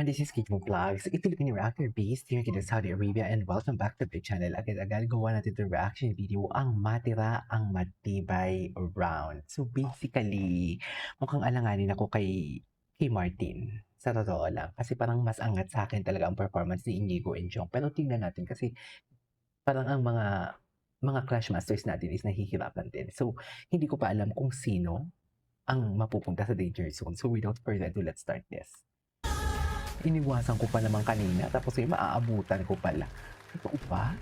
this is Kate Mo Vlogs. Ituloy ni reactor based here kita Saudi Arabia and welcome back to my channel. Agad-agad gawa natin itong reaction video ang matira ang matibay round. So basically, mukhang alanganin ako kay Martin. Sa totoo lang. Kasi parang mas angat sa akin talaga ang performance ni Inigo and Jong. Pero tingnan natin kasi parang ang mga Clash Masters natin is nahihirapan din. So hindi ko pa alam kung sino ang mapupunta sa danger zone. So without further ado, let's start this. Iniwasan ko pa naman kanina, tapos maaabutan ko pala. Totoo ba?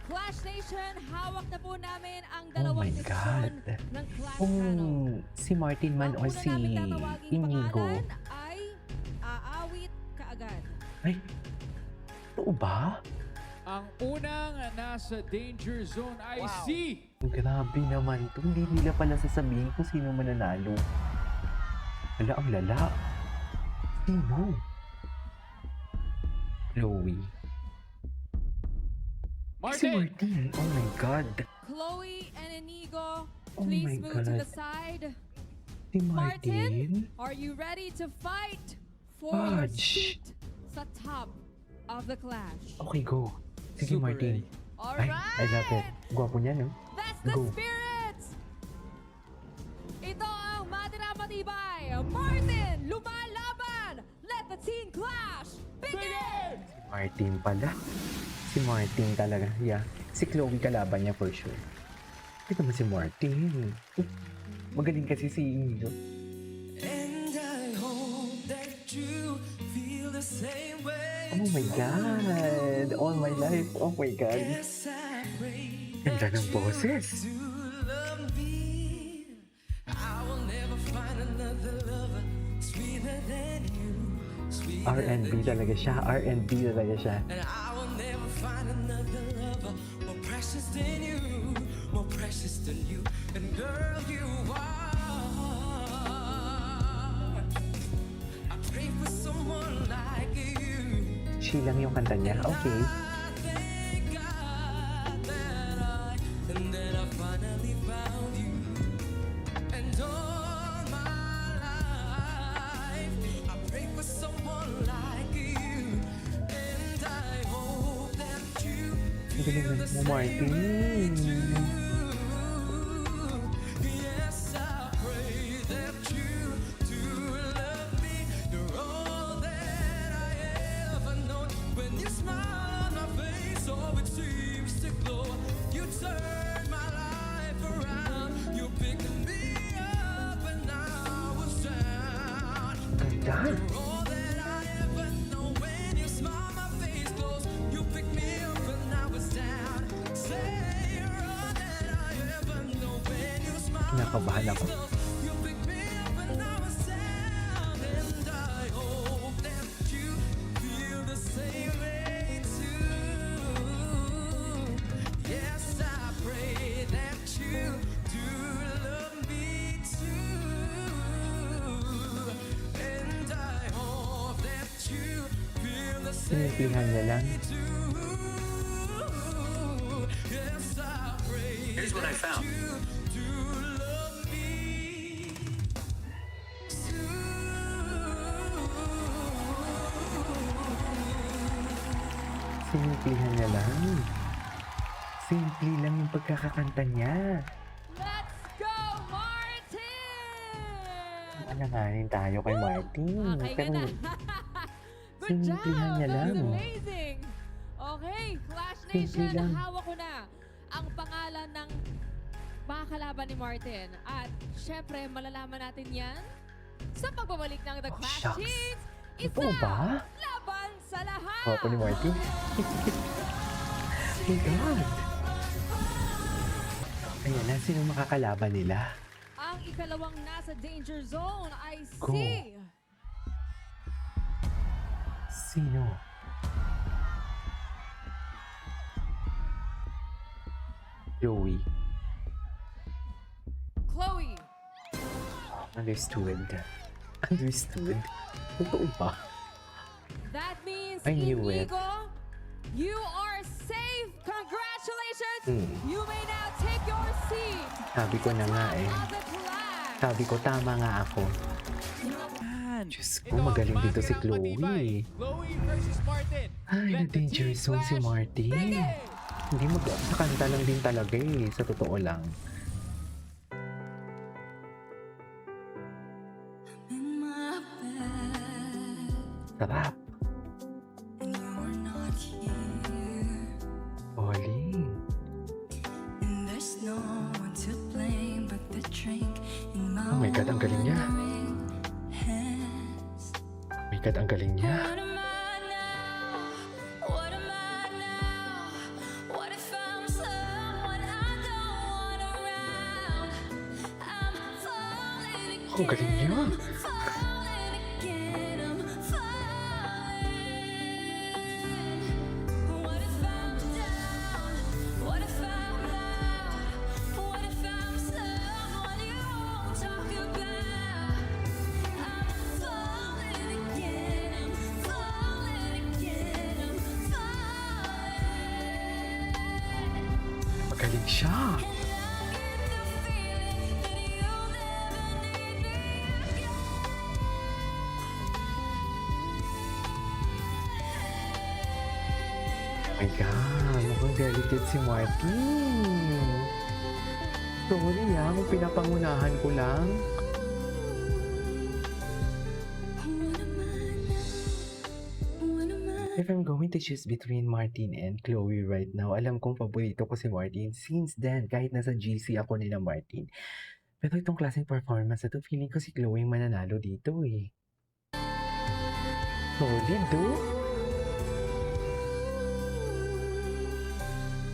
Clash Nation, hawak na po namin ang Oh dalawang my seksyon God. ng Clash Kung Channel. si Martin man Ang or una si namin tatawaging Inigo. pangalan ay aawit kaagad. Ay, totoo ba? Ang unang nasa danger zone ay si Grabe naman to. Hindi nila pala sasabihin kung sino mananalo. Wala, ang lala. Sino? Chloe. Si Martin. Martin. Oh my God. Chloe and Inigo, Oh please my move to God. the side. Si Martin? Are you ready to fight for your Fudge. seat sa top of the Clash? Okay, go. Sige, Super Martin. Alright! Ay, I love it. Gwapo niya, no? That's the Go. spirit! Ito ang matira matibay. Martin, lumalaban! Let the team clash begin! Martin pala. Si Martin talaga. Yeah. Si Chloe kalaban niya for sure. Ito naman si Martin. Magaling kasi si Inigo. And I hope that you feel the same way. Oh my God. All my life. Oh my God. Yes, I pray Ganda that ng boses. you love me. I will never find another lover sweeter than you. Sweeter R&B than talaga siya. R&B talaga siya. And I will never find another lover more precious than you, more precious than you. And girl, you are. I pray for someone like you. She lang yung kanta niya. Okay. I thank God that I finally found you. And all my life, I pray for someone like you. And I hope that you Ang galing feel ng the mo, same Martin. way too. Yes, I pray that you do love me. You're all that I ever known. When you smile on my face, oh, it seems to glow. You turn my life around. You pick me up and I was down. Ganda. You're all that I ever know. When you smile, my face glows. You pick me up and I was down. Say you're all that I ever know. When you smile, Kinakabahan ako. you pick me up and I was down. And I hope that you feel the same way too. Yes, I pray that you do love me too. And I hope that you feel the same Sinimplihan niya lang. way too. Yes, I pray Here's what I found. that you do love me Sinimplihan niya lang. Simple lang yung pagkakakanta niya. Let's go, Martin! Alanganin tayo kay Martin. Okay ka Pero na. Good simplihan job! niya That was lang. amazing! Okay, Clash Simple Nation, lang. hawak ko na ang pangalan ng mga kalaban ni Martin. At syempre, malalaman natin yan sa pagbabalik ng The Oh, Clash shucks. Sheets. Totoo Isa, ba? laban sa lahat! Gwapo ni Martin. Oh my God. Ayan na, sino makakalaban nila? Ang ikalawang nasa danger zone ay Go. si... Sino? Joey. Chloe. Understood. Understood. Totoo ba? That means, I knew it. Inigo, you are safe! Congratulations! Hmm. You may now take your seat! Sabi ko na nga eh. Of the clash! Sabi ko, tama nga ako. God, yan. Diyos Ito ko, ang magaling dito si matirang matibay. Chloe. Chloe versus Martin. Ay, Let the na-danger team zone si clash Martin. begin. Hindi sa kanta lang din talaga eh, sa totoo lang. in my bed, Sarap. and you're not here. Pauling. And there's no one to blame but the drink in my Oh my God, ang galing niya. wandering hands. Oh my God, ang galing niya. What am I now? What am I now? What if I'm someone I don't want around? I'm falling again. Ang galing niya. Falling again. I'm falling. What if I'm down? What if I'm loud? What if I'm someone you won't talk about? I'm falling again. I'm falling again. I'm falling. Magaling siya. And I get the feeling that you'll never need me again. Oh my God, mukhang delicate si Martin. Sorry kung pinapangunahan ko lang. What am I now? What am I? If I'm going to choose between Martin and Chloe right now, alam kong paborito ko si Martin. Since then, kahit nasa GC ako nila Martin. Pero itong klaseng performance na to, feeling ko si Chloe ang mananalo dito eh. Solid, do?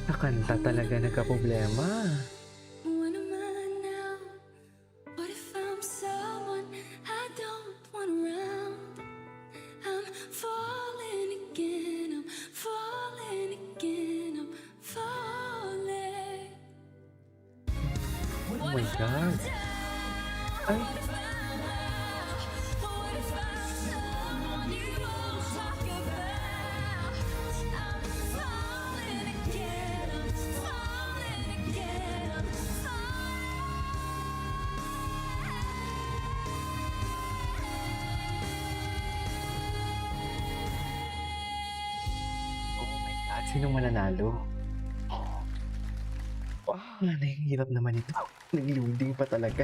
Sa kanta talaga nagka-problema. What am I now? What if I'm someone I don't want around? I'm falling again. I'm falling again. I'm falling. Oh my God. Ay, What if I'm someone you won't talk about? I'm falling again. I'm falling again. I'm oh my God. Sinong mananalo? Wow, nahihirap naman ito. Nag-loading pa talaga.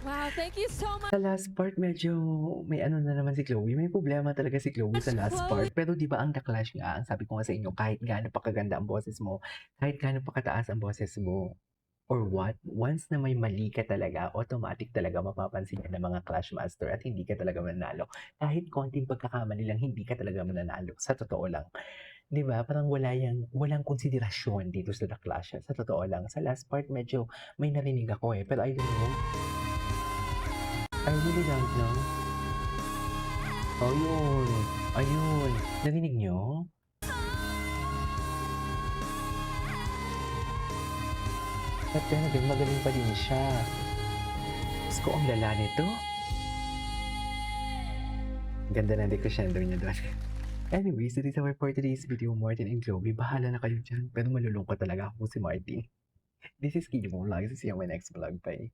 Wow, thank you so much. Sa last part, medyo may ano na naman si Chloe. May problema talaga si Chloe sa last Chloe. part. Pero di ba ang The Clash nga, ang sabi ko nga sa inyo, kahit gaano pa kaganda ang boses mo, kahit gaano pa kataas ang boses mo, or what, once na may mali ka talaga, automatic talaga mapapansin ka ng mga Clash Master at hindi ka talaga mananalo. Kahit konting pagkakamali lang, hindi ka talaga mananalo. Sa totoo lang. Di ba? Parang walang konsiderasyon dito sa The Clash. Sa totoo lang. Sa last part, medyo may narinig ako eh. Pero I don't know. I really don't know. Oh, yun. Ayun. Narinig nyo? At then again, magaling pa din siya. Diyos ko, ang lala nito. Ganda ng dekosyendo niya doon. Anyways, that is our for today's video, Martin and Chloe. Bahala na kayo dyan. Pero malulungkot talaga ako si Martin. This is Kid Vlogs. See you on my next vlog. Bye.